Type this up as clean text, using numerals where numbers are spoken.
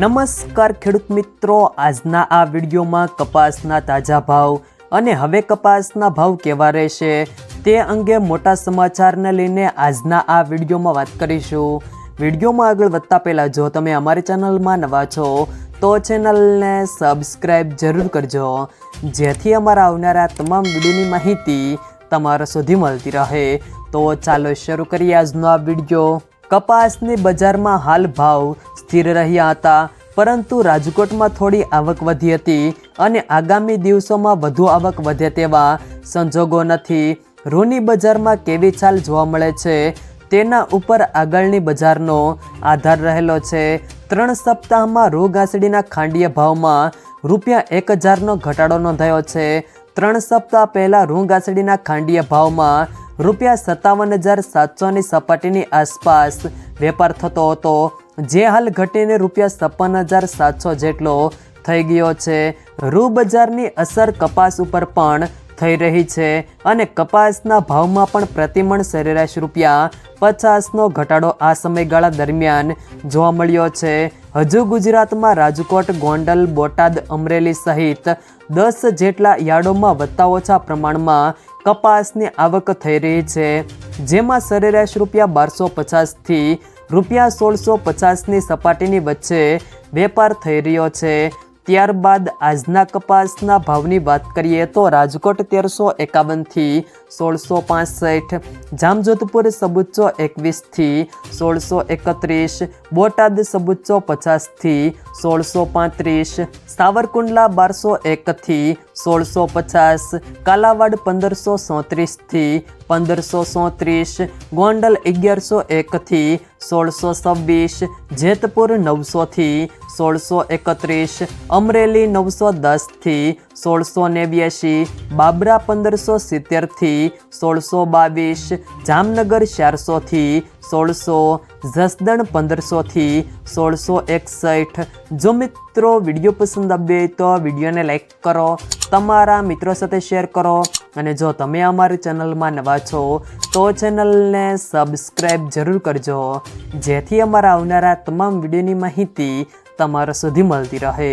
નમસ્કાર ખેડૂત મિત્રો, આજના આ વિડીયોમાં કપાસના તાજા ભાવ અને હવે કપાસના ભાવ કેવા રહેશે તે અંગે મોટા સમાચારને લઈને આજના આ વિડીયોમાં વાત કરીશું। વિડીયોમાં આગળ વધતા પહેલાં જો તમે અમારી ચેનલમાં નવા છો તો ચેનલને સબસ્ક્રાઈબ જરૂર કરજો, જેથી અમારા આવનારા તમામ વિડીયોની માહિતી તમારા સુધી મળતી રહે। તો ચાલો શરૂ કરીએ આજનો આ વિડીયો। કપાસની બજારમાં હાલ ભાવ સ્થિર રહ્યા હતા, પરંતુ રાજકોટમાં થોડી આવક વધી હતી અને આગામી દિવસોમાં વધુ આવક વધે તેવા સંજોગો નથી। રૂની બજારમાં કેવી ચાલ જોવા મળે છે તેના ઉપર આગળની બજારનો આધાર રહેલો છે। 3 સપ્તાહમાં રૂ ગાંસડીના ખાંડીય ભાવમાં ₹1000નો ઘટાડો નોંધાયો છે। 3 સપ્તાહ પહેલાં રૂ ગાંસડીના ખાંડીય ભાવમાં ₹57,700ની સપાટીની આસપાસ વેપાર થતો હતો, જે હાલ ઘટીને ₹56,700 જેટલો થઈ ગયો છે। રૂ બજારની અસર કપાસ ઉપર પણ થઈ રહી છે અને કપાસના ભાવમાં પણ પ્રતિમણ સરેરાશ ₹50નો ઘટાડો આ સમયગાળા દરમિયાન જોવા મળ્યો છે। હજુ ગુજરાતમાં રાજકોટ, ગોંડલ, બોટાદ, અમરેલી સહિત 10 જેટલા યાર્ડોમાં વત્તા ઓછા પ્રમાણમાં કપાસની આવક થઈ રહી છે, જેમાં સરેરાશ ₹1250થી ₹1650ની સપાટીની વચ્ચે વેપાર થઈ રહ્યો છે। ત્યારબાદ આજના કપાસના ભાવની વાત કરીએ તો રાજકોટ 1351થી 1665, જામજોધપુર સબુચ્ચો 21થી 1631, બોટાદ સબુચ્ચો 50થી 1635, સાવરકુંડલા 1201થી 1650, કાલાવાડ 1537થી 1537, ગોંડલ 1101થી 1626, જેતપુર 900થી 1631, અમરેલી 910થી 1689, બાબરા 1570થી 1622, જામનગર 400થી 1600, જસદણ 1500થી 1661। જો મિત્રો વિડીયો પસંદ આવે તો વિડીયોને લાઈક કરો, તમારા મિત્રો સાથે શેર કરો અને જો તમે અમારી ચેનલમાં નવા છો તો ચેનલને સબસ્ક્રાઈબ જરૂર કરજો, જેથી અમારા આવનારા તમામ વિડીયોની માહિતી તમારા સુધી મળતી રહે।